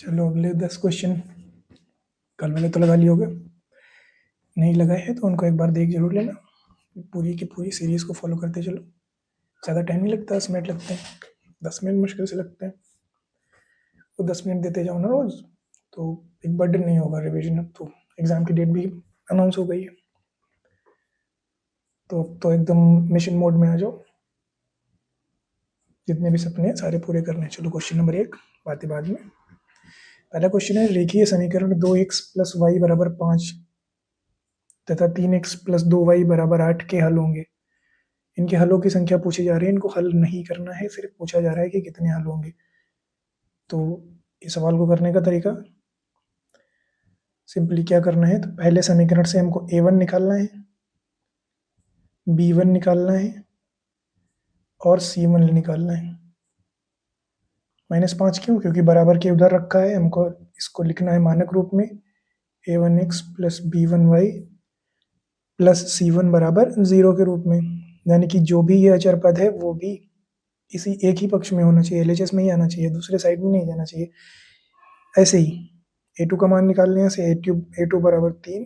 चलो अगले 10 क्वेश्चन कल वाले तो लगा लिए होगे, नहीं लगाए हैं तो उनको एक बार देख जरूर लेना। पूरी की पूरी सीरीज़ को फॉलो करते चलो, ज़्यादा टाइम नहीं लगता, 10 मिनट लगते हैं, 10 मिनट मुश्किल से लगते हैं। तो 10 मिनट देते जाओ ना रोज़, तो एक बर्डन नहीं होगा रिवीजन। अब तो एग्ज़ाम की डेट भी अनाउंस हो गई है, तो अब तो एकदम मिशन मोड में आ जाओ, जितने भी सपने हैं सारे पूरे करने हैं। चलो क्वेश्चन नंबर 1, बातें बाद में। पहला क्वेश्चन है, रेखीय समीकरण 2x + y = 5 तथा 3x + 2y = 8 के हल होंगे। इनके हलों की संख्या पूछी जा रही है, इनको हल नहीं करना है, सिर्फ पूछा जा रहा है कि कितने हल होंगे। तो इस सवाल को करने का तरीका सिंपली क्या करना है, तो पहले समीकरण से हमको a1 निकालना है, b1 निकालना है और c1 निकालना है। -5 क्यों? क्योंकि बराबर के उधर रखा है, हमको इसको लिखना है मानक रूप में, a1x + b1y + c1 = 0 के रूप में। यानी कि जो भी ये अचर पद है वो भी इसी एक ही पक्ष में होना चाहिए, LHS में ही आना चाहिए, दूसरे साइड में नहीं जाना चाहिए। ऐसे ही a2 का मान निकालने से a2 = 3,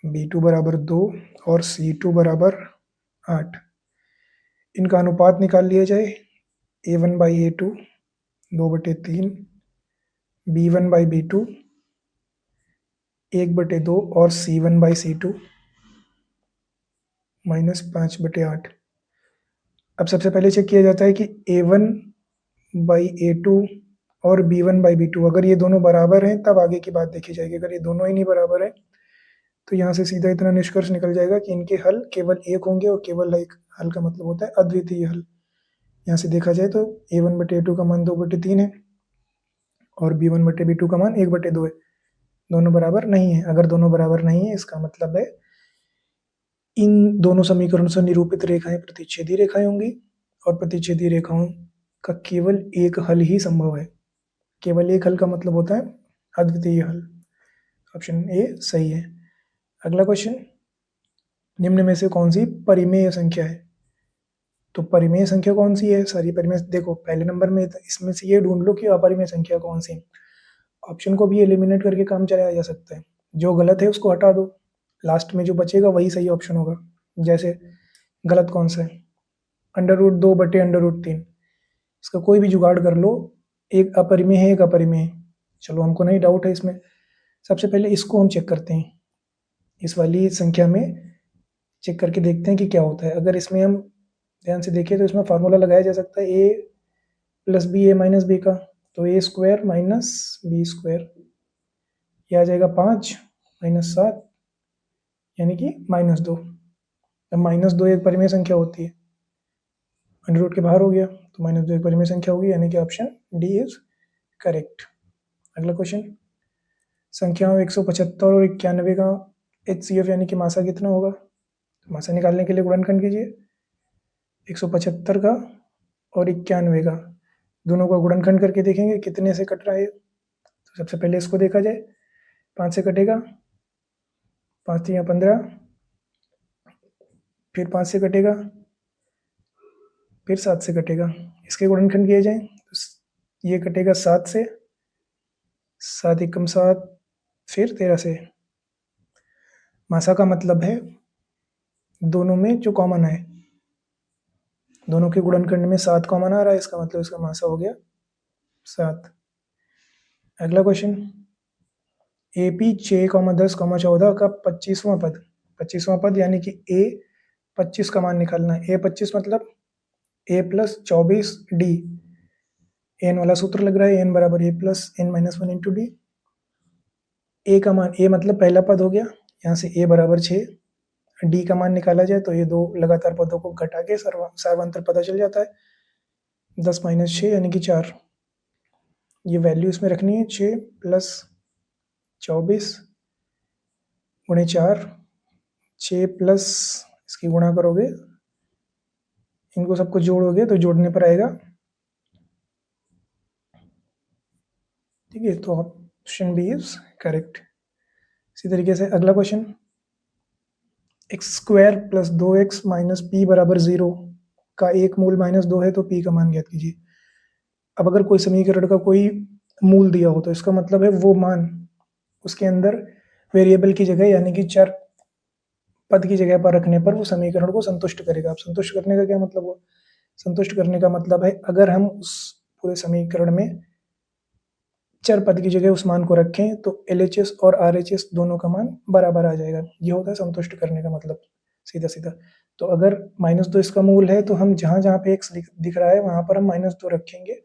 b2 = 2 और c2 = 8। इनका अनुपात निकाल लिया जाए, a1/a2 2/3, b1/b2 1/2 और c1/c2 -5/8। अब सबसे पहले चेक किया जाता है कि a1/a2 और b1/b2 अगर ये दोनों बराबर हैं तब आगे की बात देखी जाएगी। अगर ये दोनों ही नहीं बराबर है तो यहाँ से सीधा इतना निष्कर्ष निकल जाएगा कि इनके हल केवल एक होंगे, और केवल एक हल का मतलब होता है अद्वितीय हल। यहाँ से देखा जाए तो a1/a2 का मान 2/3 है और b1/b2 का मान 1/2 है, दोनों बराबर नहीं है। अगर दोनों बराबर नहीं है इसका मतलब है इन दोनों समीकरणों से निरूपित रेखाएं प्रतिच्छेदी रेखाएं होंगी, और प्रतिच्छेदी रेखाओं का केवल एक हल ही संभव है। केवल एक हल का मतलब होता है अद्वितीय हल। ऑप्शन ए सही है। अगला क्वेश्चन, निम्न में से कौन सी परिमेय संख्या है? तो परिमेय संख्या कौन सी है? सारी परिमेय देखो, पहले नंबर में इसमें से ये ढूंढ लो कि अपरिमेय संख्या कौन सी है। ऑप्शन को भी एलिमिनेट करके काम चलाया जा सकता है, जो गलत है उसको हटा दो, लास्ट में जो बचेगा वही सही ऑप्शन होगा। जैसे गलत कौन सा है, √2/√3, इसका कोई भी जुगाड़ कर लो, एक अपरिमेय है एक अपरिमेय है। चलो हमको नहीं डाउट है इसमें, सबसे पहले इसको हम चेक करते हैं, इस वाली संख्या में चेक करके देखते हैं कि क्या होता है। अगर इसमें हम ध्यान से देखें तो इसमें फार्मूला लगाया जा सकता है a + b a - b का, तो a² - b², यह आ जाएगा 5 - 7 यानी कि -2। अब -2 एक परिमेय संख्या होती है, अंडर रूट के बाहर हो गया तो -2 एक परिमेय संख्या होगी, यानी कि ऑप्शन डी इज करेक्ट। अगला क्वेश्चन, संख्याओं 175 और 91 का HCF यानी कि मासा कितना होगा? मासा निकालने के लिए गुणनखंड कीजिए, 175 का और 91 का, दोनों का गुणनखंड करके देखेंगे कितने से कट रहा है। तो सबसे पहले इसको देखा जाए, 5 से कटेगा, 5 3 15, फिर 5 से कटेगा, फिर 7 से कटेगा। इसके गुणनखंड किए जाए तो ये कटेगा 7 से, 7 एकम 7, फिर 13 से। मासा का मतलब है दोनों में जो कॉमन है, दोनों के गुणनखंड में 7 कॉमन आ रहा है, इसका मतलब इसका मासा हो गया 7। अगला क्वेश्चन, AP 6, 10, 14 का 25वां पद, 25वां पद यानी कि A 25 का मान निकालना है। A 25 मतलब A + 24D, n वाला सूत्र लग रहा है, n = A + n - 1 × D। A का मान, A मतलब पहला पद हो गया, यहाँ से A = 6, D का मान निकाला जाए तो ये दो लगातार पदों को घटा के सर्वांतर पता चल जाता है, 10 - 6 यानी कि 4। ये वैल्यू इसमें रखनी है, 6 + 24 × 4, 6 प्लस इसकी गुणा करोगे, इनको सबको जोड़ोगे तो जोड़ने पर आएगा, ठीक है। तो ऑप्शन बी इज करेक्ट। इसी तरीके से अगला क्वेश्चन, x² + 2x - p = 0 का एक मूल -2 है तो p का मान ज्ञात कीजिए। अब अगर कोई समीकरण का कोई मूल दिया हो तो इसका मतलब है वो मान उसके अंदर वेरिएबल की जगह यानी कि चर पद की जगह पर रखने पर वो समीकरण को संतुष्ट करेगा। अब संतुष्ट करने का क्या मतलब हुआ? संतुष्ट करने का मतलब है अगर हम उस पूरे समीकरण में चर पद की जगह उस मान को रखें तो LHS और RHS दोनों का मान बराबर आ जाएगा। ये होता है संतुष्ट करने का मतलब, सीधा सीधा। तो अगर -2 इसका मूल है तो हम जहाँ जहाँ पे x दिख रहा है वहाँ पर हम -2 रखेंगे,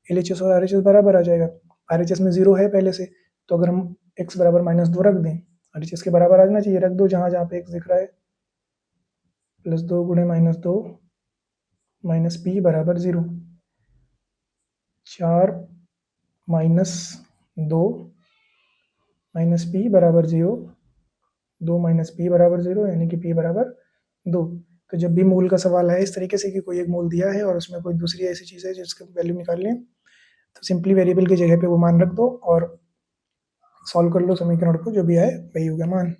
LHS और RHS बराबर आ जाएगा। RHS में 0 है पहले से, तो अगर हम x बराबर -2 रख दें, RHS के बराबर आ जाना चाहिए, रख दो जहाँ जहाँ पे x दिख रहा है, +2 गुणे -2 -p बराबर 0, 4 -2 -p बराबर 0, 2 -p बराबर 0 यानी कि p बराबर 2। तो जब भी मूल का सवाल है इस तरीके से कि कोई एक मूल दिया है और उसमें कोई दूसरी ऐसी चीज़ है जिसका वैल्यू निकाल लें, तो सिंपली वेरिएबल की जगह पे वो मान रख दो और सॉल्व कर लो समीकरण को, जो भी आए वही होगा मान।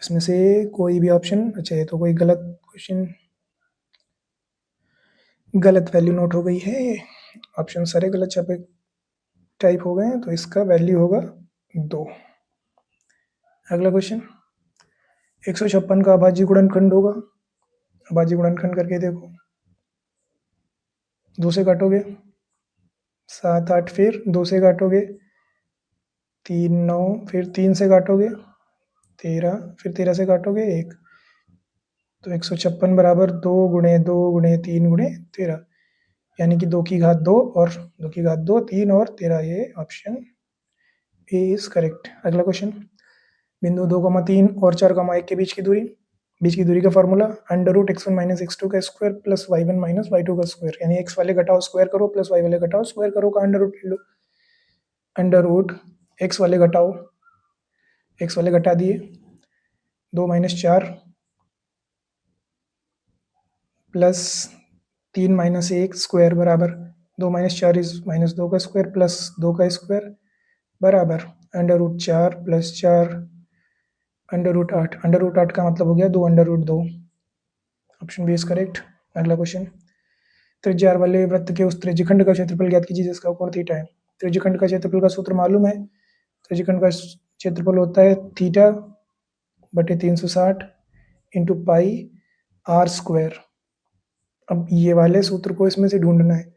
इसमें से कोई भी ऑप्शन अच्छा है तो कोई गलत क्वेश्चन, गलत वैल्यू नोट हो गई है, ऑप्शन सारे गलत छपे टाइप हो गए हैं, तो इसका वैल्यू होगा 2। अगला क्वेश्चन, 156 का अभाज्य गुणनखंड होगा। अभाज्य गुणनखंड करके देखो, 2 से काटोगे 7 8, फिर 2 से काटोगे 3 9, फिर 3 से काटोगे 13, फिर 13 से काटोगे 1, तो 156 बराबर 2 गुणे 2 गुणे 3 गुणे 13, यानी कि 2 की घात 2 और 2 की घात 2, 3 और 13, ये ऑप्शन ए इज करेक्ट। अगला क्वेश्चन, बिंदु 2,3 और 4,1 के बीच की दूरी का फॉर्मूला √x1 - x2 का स्क्वायर प्लस y1 - y2 का स्क्वायर, यानी x वाले घटाओ स्क्वायर करो प्लस y वाले घटाओ स्क्वायर करो का अंडर रूट ले लो। अंडर रूट x वाले घटाओ, x वाले घटा दिए, 2 - 4 प्लस 3 - 1 स्क्वायर बराबर 2 - 4 इज -2 का स्क्वायर प्लस 2 का स्क्वायर बराबर √4 प्लस 4 √8। √8 का मतलब हो गया 2 √2, ऑप्शन बी इज करेक्ट। अगला क्वेश्चन, त्रिज्या वाले वृत्त के उस त्रिज्यखंड का क्षेत्रफल ज्ञात कीजिए जिसका कोण थीटा है। त्रिज्यखंड का क्षेत्रफल का सूत्र मालूम है, त्रिज्यखंड का क्षेत्रफल होता है थीटा बटे 360 इंटू पाई आर स्क्वायर। अब ये वाले सूत्र को इसमें से ढूंढना है,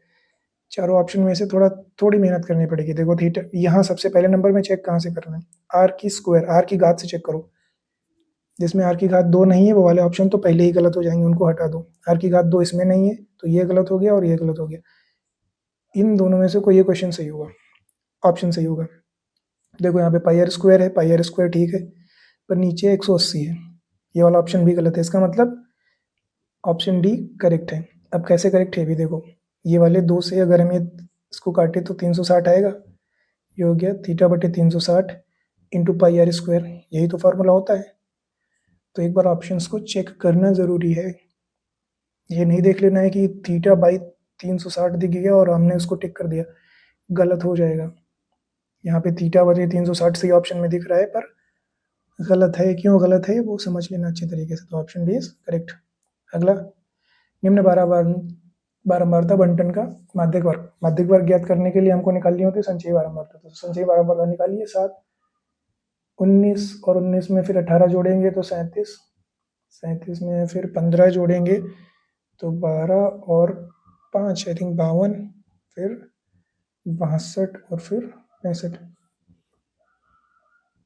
चारों ऑप्शन में से थोड़ी मेहनत करनी पड़ेगी। देखो थीटा यहाँ सबसे पहले नंबर में चेक कहाँ से करना है, आर की स्क्वायर, आर की घात से चेक करो। जिसमें आर की घात 2 नहीं है वो वाले ऑप्शन तो पहले ही गलत हो जाएंगे, उनको हटा दो। आर की घात 2 इसमें नहीं है तो ये गलत हो गया और ये गलत हो गया। इन दोनों में से कोई ये क्वेश्चन सही होगा, ऑप्शन सही होगा। देखो यहाँ पे पाई आर स्क्वायर है, पाई आर स्क्वायर ठीक है, पर नीचे 180 है, ये वाला ऑप्शन भी गलत है। इसका मतलब ऑप्शन डी करेक्ट है। अब कैसे करेक्ट है भी देखो, ये वाले 2 से अगर हम ये इसको काटे तो 360 आएगा, ये हो गया थीटा बटे 360 इंटू पाई आर स्क्वायर, यही तो फार्मूला होता है। तो एक बार ऑप्शंस को चेक करना ज़रूरी है, ये नहीं देख लेना है कि थीटा बाई 360 दिख गया और हमने उसको टिक कर दिया, गलत हो जाएगा। यहाँ पे थीटा बटे 360 सही ऑप्शन में दिख रहा है पर गलत है, क्यों गलत है वो समझ लेना अच्छे तरीके से। तो ऑप्शन डी इज करेक्ट। अगला, निम्न बारंबारता बंटन का माध्यक वर्ग ज्ञात करने के लिए हमको निकालनी होती है संचयी बारंबारता। तो संचयी बारंबारता निकालिए, 7 19 और 19 में फिर 18 जोड़ेंगे तो 37, 37 में फिर 15 जोड़ेंगे तो 12 और 5 आई थिंक 52, फिर 62 और फिर 65।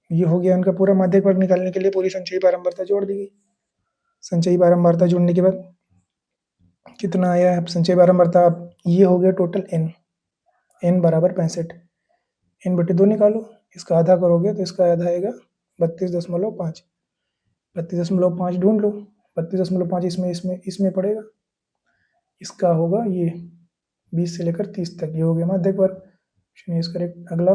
ये हो गया उनका पूरा माध्यक वर्ग निकालने के लिए पूरी संचयी बारंबारता जोड़ दी गई। संचयी बारंबारता जोड़ने के बाद कितना आया है संचयी बारंबारता, ये हो गया टोटल n बराबर 65, n बटे 2 निकालो, इसका आधा करोगे तो इसका आधा आएगा 32.5, 32.5 ढूंढ लो, 32.5 इसमें पड़ेगा, इसका होगा ये 20 से लेकर 30 तक, ये हो गया माध्यक वर्ग, ऑप्शन इज करेक्ट। अगला,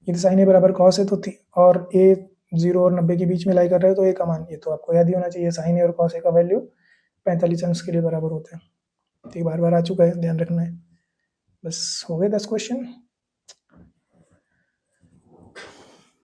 यदि साइन ए बराबर कॉस है तो और ए 0 और 90 के बीच में लाई कर रहे हो तो ए का मान, ये तो आपको याद ही होना चाहिए, साइन ए और कॉस ए का वैल्यू 45 अंश के लिए बराबर होता है। तो ये बार बार आ चुका है, ध्यान रखना है। बस हो गए 10 क्वेश्चन।